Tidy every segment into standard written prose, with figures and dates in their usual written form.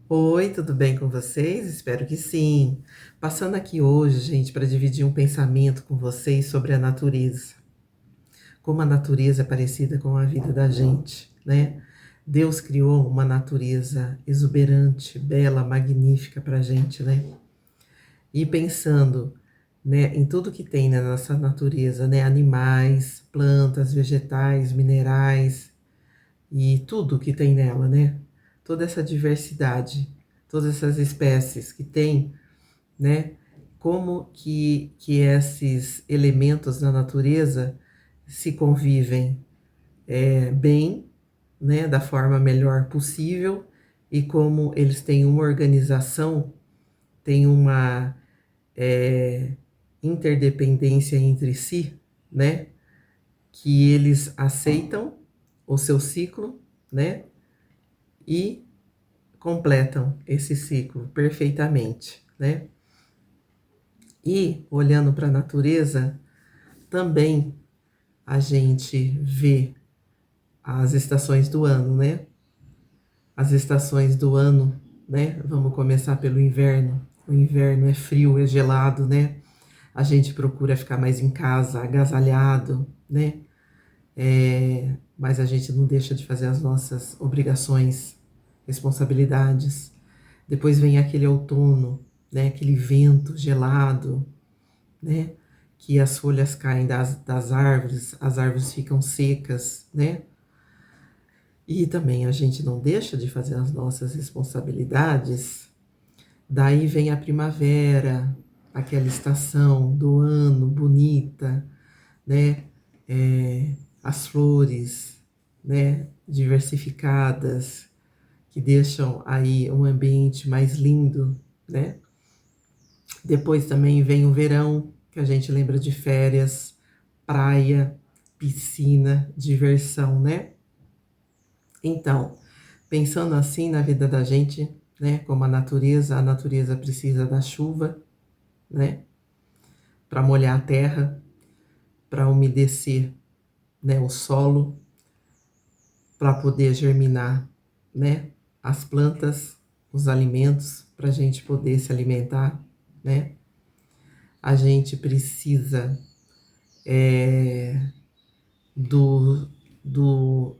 Oi, tudo bem com vocês? Espero que sim. Passando aqui hoje, gente, para dividir um pensamento com vocês sobre a natureza. Como a natureza é parecida com a vida da gente, né? Deus criou uma natureza exuberante, bela, magnífica para a gente, né? E pensando, né, em tudo que tem na nossa natureza, né? Animais, plantas, vegetais, minerais e tudo que tem nela, né? Toda essa diversidade, todas essas espécies que tem, né? Como que esses elementos da natureza se convivem bem, né? Da forma melhor possível e como eles têm uma organização, têm uma é, interdependência entre si, né? Que eles aceitam o seu ciclo, né? E completam esse ciclo perfeitamente, né? E olhando para a natureza, também a gente vê as estações do ano, né? As estações do ano, né? Vamos começar pelo inverno. O inverno é frio, é gelado, né? A gente procura ficar mais em casa, agasalhado, né? Mas a gente não deixa de fazer as nossas obrigações, responsabilidades. Depois vem aquele outono, né? Aquele vento gelado, né? Que as folhas caem das árvores, as árvores ficam secas, né? E também a gente não deixa de fazer as nossas responsabilidades. Daí vem a primavera, aquela estação do ano bonita, né? As flores, né? Diversificadas, que deixam aí um ambiente mais lindo, né? Depois também vem o verão, que a gente lembra de férias, praia, piscina, diversão, né? Então, pensando assim na vida da gente, né, como a natureza precisa da chuva, né, para molhar a terra, para umedecer, né, o solo, para poder germinar, né, as plantas, os alimentos, para a gente poder se alimentar, né? A gente precisa é, do, do,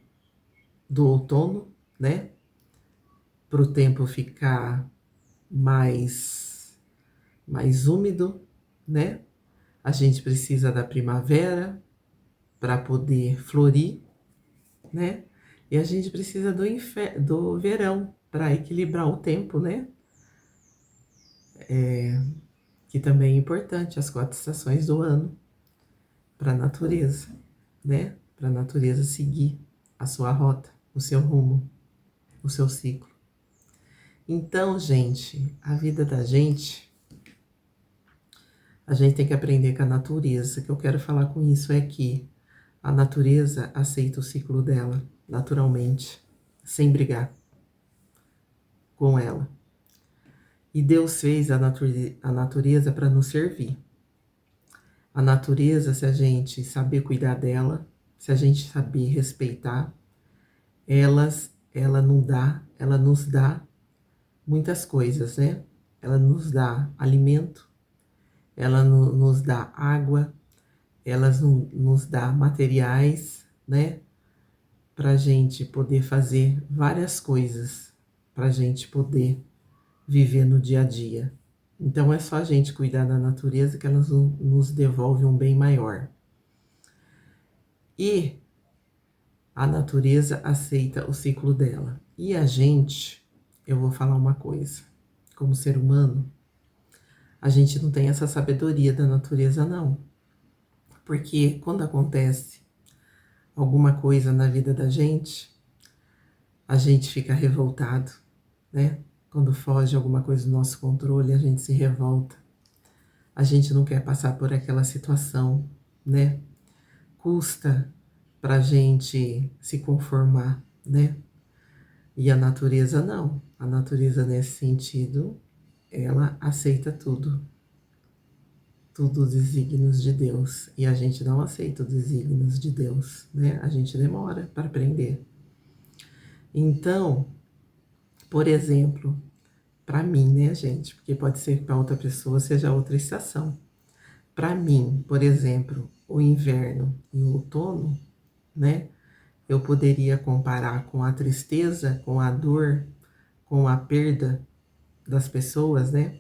do outono, né, para o tempo ficar mais úmido, né? A gente precisa da primavera para poder florir, né? E a gente precisa do verão para equilibrar o tempo, né? Que também é importante, as 4 estações do ano para a natureza, né? Para a natureza seguir a sua rota, o seu rumo, o seu ciclo. Então, gente, a vida da gente, a gente tem que aprender com a natureza. O que eu quero falar com isso é que a natureza aceita o ciclo dela naturalmente, sem brigar com ela. E Deus fez a natureza para nos servir. A natureza, se a gente saber cuidar dela, se a gente saber respeitar, ela nos dá muitas coisas, né? Ela nos dá alimento, ela nos dá água, ela nos dá materiais, né? Para a gente poder fazer várias coisas, para a gente poder viver no dia a dia. Então é só a gente cuidar da natureza que ela nos devolve um bem maior. E a natureza aceita o ciclo dela. E a gente, eu vou falar uma coisa, como ser humano, a gente não tem essa sabedoria da natureza, não. Porque quando acontece alguma coisa na vida da gente, a gente fica revoltado, né? Quando foge alguma coisa do nosso controle, a gente se revolta. A gente não quer passar por aquela situação, né? Custa pra gente se conformar, né? E a natureza não. A natureza, nesse sentido, ela aceita tudo. Tudo os desígnios de Deus. E a gente não aceita os desígnios de Deus, né? A gente demora para aprender. Então, por exemplo, Para mim, né, gente? Porque pode ser que para outra pessoa seja outra estação. Para mim, por exemplo, o inverno e o outono, né? Eu poderia comparar com a tristeza, com a dor, com a perda das pessoas, né?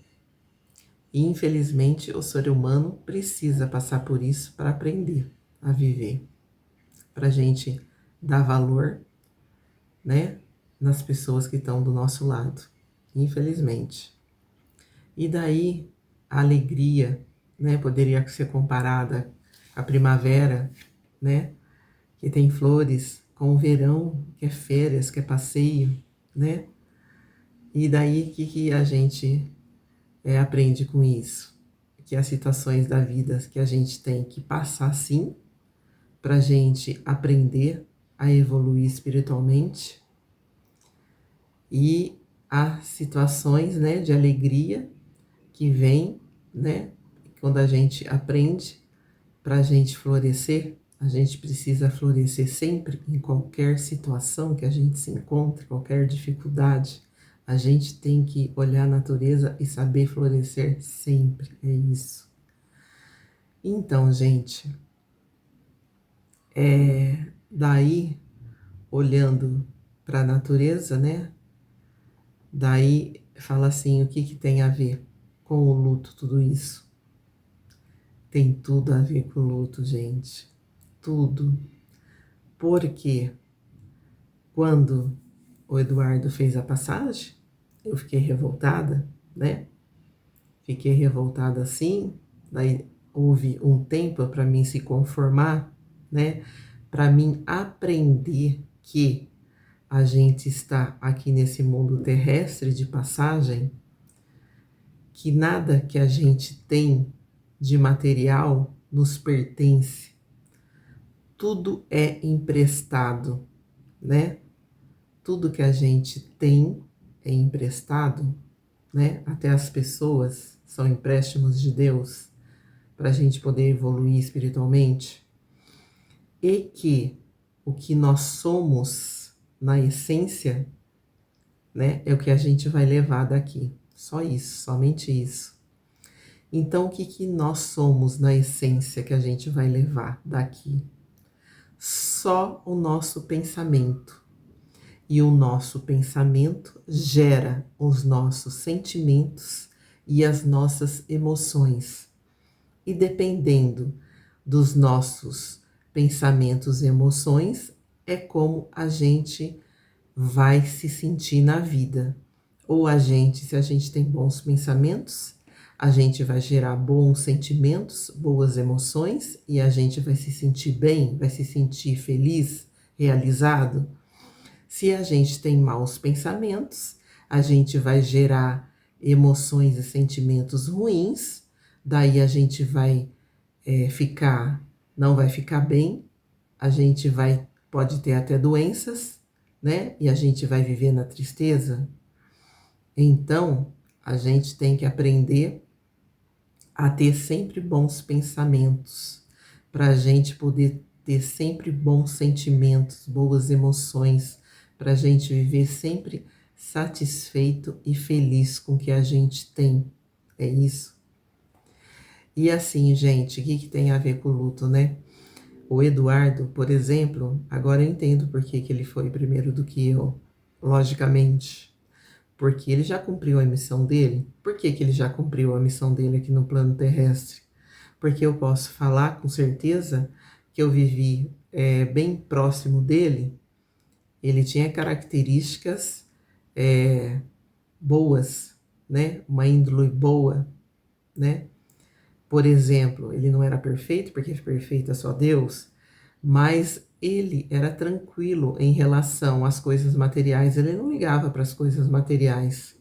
E infelizmente o ser humano precisa passar por isso para aprender a viver, para a gente dar valor, né, nas pessoas que estão do nosso lado, infelizmente. E daí a alegria, né, poderia ser comparada à primavera, né, que tem flores, com o verão, que é férias, que é passeio, né? E daí que a gente aprende com isso? Que as situações da vida que a gente tem que passar sim, para a gente aprender a evoluir espiritualmente, e há situações, né, de alegria que vem, né, quando a gente aprende. Para a gente florescer, a gente precisa florescer sempre, em qualquer situação que a gente se encontre, qualquer dificuldade. A gente tem que olhar a natureza e saber florescer sempre, é isso. Então, gente, daí, olhando para a natureza, né? Daí fala assim, o que que tem a ver com o luto, tudo isso? Tem tudo a ver com o luto, gente. Tudo. Porque quando o Eduardo fez a passagem, eu fiquei revoltada, né? Fiquei revoltada assim, daí houve um tempo para mim se conformar, né? Para mim aprender que a gente está aqui nesse mundo terrestre de passagem, que nada que a gente tem de material nos pertence, tudo é emprestado, né? Tudo que a gente tem é emprestado, né? Até as pessoas são empréstimos de Deus para a gente poder evoluir espiritualmente. E que o que nós somos na essência, né, é o que a gente vai levar daqui. Só isso, somente isso. Então, o que que nós somos na essência que a gente vai levar daqui? Só o nosso pensamento. E o nosso pensamento gera os nossos sentimentos e as nossas emoções. E dependendo dos nossos pensamentos e emoções, é como a gente vai se sentir na vida. Ou a gente, se a gente tem bons pensamentos, a gente vai gerar bons sentimentos, boas emoções, e a gente vai se sentir bem, vai se sentir feliz, realizado. Se a gente tem maus pensamentos, a gente vai gerar emoções e sentimentos ruins, daí a gente vai não vai ficar bem, a gente pode ter até doenças, né? E a gente vai viver na tristeza. Então, a gente tem que aprender a ter sempre bons pensamentos, para a gente poder ter sempre bons sentimentos, boas emoções, para a gente viver sempre satisfeito e feliz com o que a gente tem. É isso. E assim, gente, o que tem a ver com o luto, né? O Eduardo, por exemplo, agora eu entendo por que ele foi primeiro do que eu, logicamente. Porque ele já cumpriu a missão dele. Por que ele já cumpriu a missão dele aqui no plano terrestre? Porque eu posso falar com certeza que eu vivi bem próximo dele. Ele tinha características boas, né? Uma índole boa, né? Por exemplo, ele não era perfeito, porque perfeito é só Deus, mas ele era tranquilo em relação às coisas materiais, ele não ligava para as coisas materiais.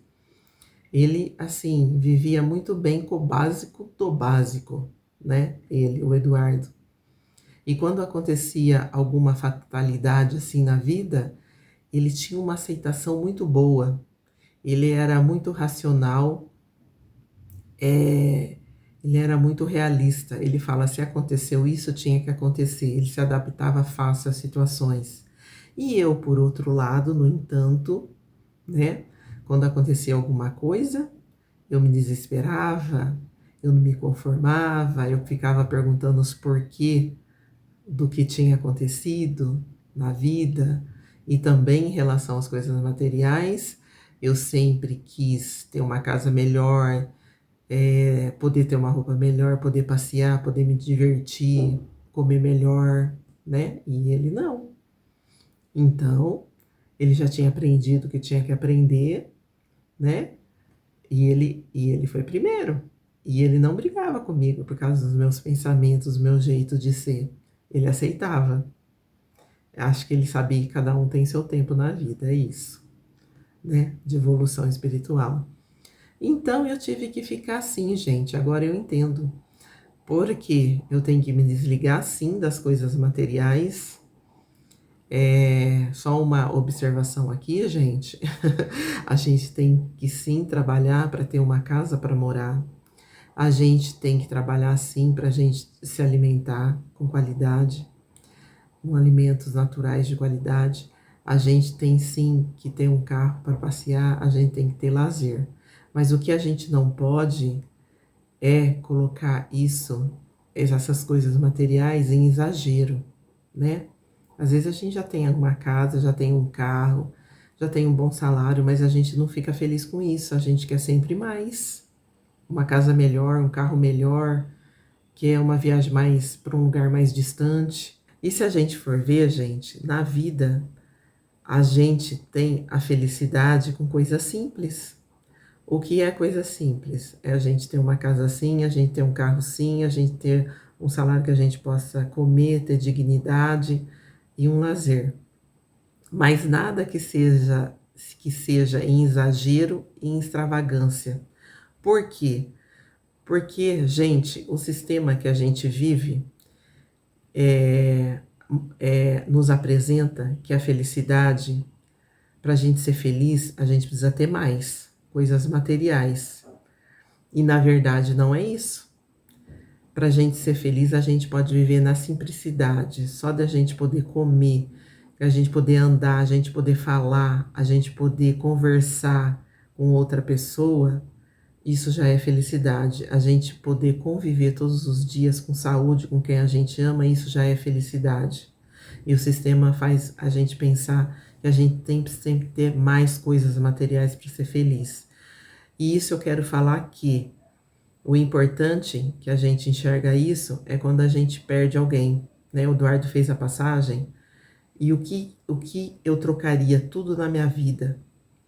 Ele, assim, vivia muito bem com o básico do básico, né? Ele, o Eduardo. E quando acontecia alguma fatalidade assim na vida, ele tinha uma aceitação muito boa. Ele era muito racional, ele era muito realista. Ele fala, se aconteceu isso, tinha que acontecer. Ele se adaptava fácil às situações. E eu, por outro lado, no entanto, né, Quando acontecia alguma coisa, eu me desesperava, eu não me conformava, eu ficava perguntando os porquê do que tinha acontecido na vida e também em relação às coisas materiais. Eu sempre quis ter uma casa melhor, poder ter uma roupa melhor, poder passear, poder me divertir, comer melhor, né? E ele não. Então, ele já tinha aprendido o que tinha que aprender, né? E ele foi primeiro. E ele não brigava comigo por causa dos meus pensamentos, do meu jeito de ser. Ele aceitava. Acho que ele sabia que cada um tem seu tempo na vida, é isso, né? De evolução espiritual. Então eu tive que ficar assim, gente. Agora eu entendo. Porque eu tenho que me desligar sim das coisas materiais. Só uma observação aqui, gente. A gente tem que sim trabalhar para ter uma casa para morar. A gente tem que trabalhar sim para a gente se alimentar com qualidade, com alimentos naturais de qualidade. A gente tem sim que ter um carro para passear, a gente tem que ter lazer. Mas o que a gente não pode é colocar essas coisas materiais em exagero, né? Às vezes a gente já tem uma casa, já tem um carro, já tem um bom salário, mas a gente não fica feliz com isso, a gente quer sempre mais. Uma casa melhor, um carro melhor, que é uma viagem mais para um lugar mais distante. E se a gente for ver, gente, na vida a gente tem a felicidade com coisas simples. O que é coisa simples? É a gente ter uma casa assim, a gente ter um carro sim, a gente ter um salário que a gente possa comer, ter dignidade e um lazer. Mas nada que seja em exagero e em extravagância. Por quê? Porque, gente, o sistema que a gente vive nos apresenta que a felicidade, para a gente ser feliz, a gente precisa ter mais coisas materiais. E na verdade não é isso. Para a gente ser feliz, a gente pode viver na simplicidade, só da gente poder comer, a gente poder andar, a gente poder falar, a gente poder conversar com outra pessoa. Isso já é felicidade. A gente poder conviver todos os dias com saúde, com quem a gente ama, isso já é felicidade. E o sistema faz a gente pensar que a gente tem que sempre ter mais coisas materiais para ser feliz. E isso eu quero falar que o importante que a gente enxerga isso é quando a gente perde alguém, né? O Eduardo fez a passagem e o que eu trocaria tudo na minha vida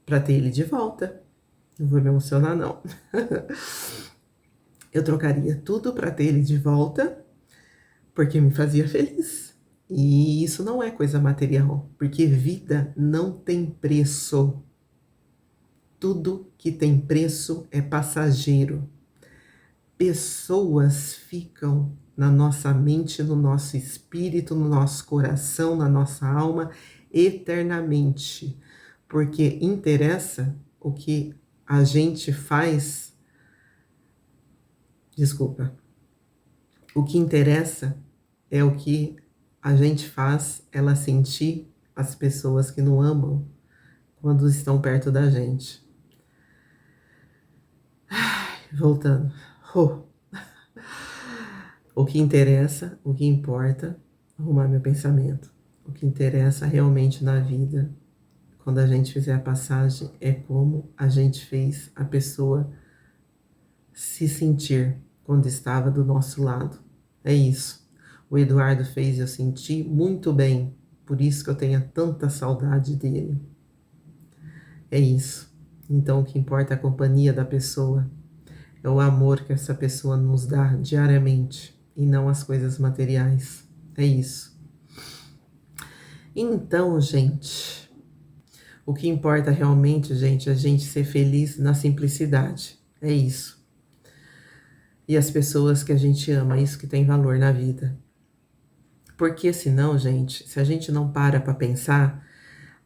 para ter ele de volta. Não vou me emocionar, não. Eu trocaria tudo para ter ele de volta, porque me fazia feliz. E isso não é coisa material, porque vida não tem preço. Tudo que tem preço é passageiro. Pessoas ficam na nossa mente, no nosso espírito, no nosso coração, na nossa alma, eternamente. Porque interessa o que a gente faz. Desculpa. O que interessa é o que a gente faz ela sentir as pessoas que não amam quando estão perto da gente. Voltando. Oh. O que interessa, o que importa, arrumar meu pensamento. O que interessa realmente na vida, quando a gente fizer a passagem, é como a gente fez a pessoa se sentir quando estava do nosso lado. É isso. O Eduardo fez eu sentir muito bem, por isso que eu tenho tanta saudade dele. É isso. Então o que importa é a companhia da pessoa, é o amor que essa pessoa nos dá diariamente e não as coisas materiais. É isso. Então, gente, o que importa realmente, gente, é a gente ser feliz na simplicidade. É isso. E as pessoas que a gente ama, isso que tem valor na vida. Porque senão, gente, se a gente não para pensar,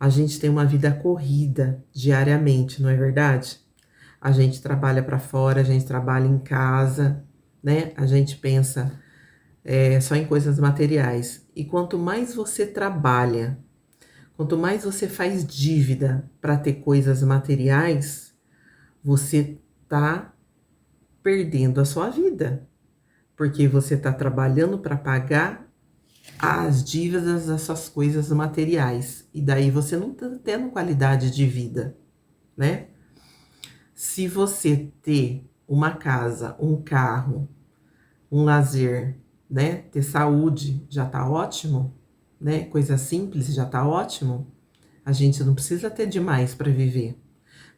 a gente tem uma vida corrida diariamente, não é verdade? A gente trabalha para fora, a gente trabalha em casa, né? A gente pensa só em coisas materiais. E quanto mais você trabalha, Quanto mais você faz dívida para ter coisas materiais, você está perdendo a sua vida, porque você está trabalhando para pagar as dívidas dessas coisas materiais, e daí você não está tendo qualidade de vida, né? Se você ter uma casa, um carro, um lazer, né? Ter saúde já tá ótimo, né? Coisa simples já tá ótimo. A gente não precisa ter demais para viver.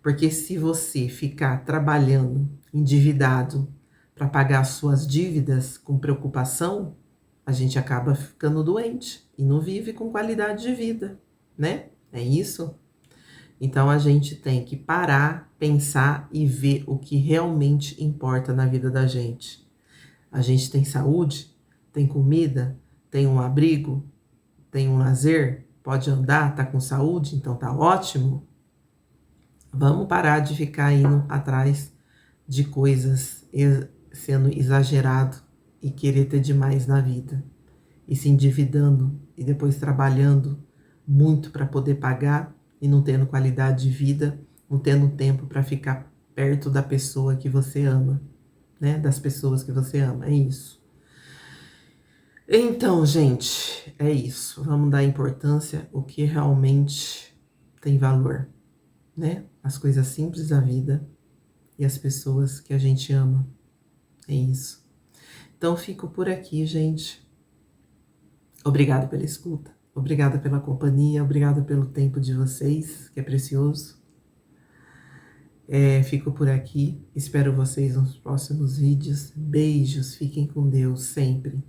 Porque se você ficar trabalhando endividado para pagar as suas dívidas com preocupação, a gente acaba ficando doente e não vive com qualidade de vida, né? É isso? Então a gente tem que parar, pensar e ver o que realmente importa na vida da gente. A gente tem saúde, tem comida, tem um abrigo, tem um lazer, pode andar, tá com saúde, então tá ótimo. Vamos parar de ficar indo atrás de coisas sendo exagerado e querer ter demais na vida e se endividando e depois trabalhando muito para poder pagar e não tendo qualidade de vida, não tendo tempo para ficar perto da pessoa que você ama, né? Das pessoas que você ama, é isso. Então, gente, é isso. Vamos dar importância ao que realmente tem valor, né? As coisas simples da vida e as pessoas que a gente ama. É isso. Então, fico por aqui, gente. Obrigada pela escuta. Obrigada pela companhia. Obrigada pelo tempo de vocês, que é precioso. Fico por aqui. Espero vocês nos próximos vídeos. Beijos. Fiquem com Deus sempre.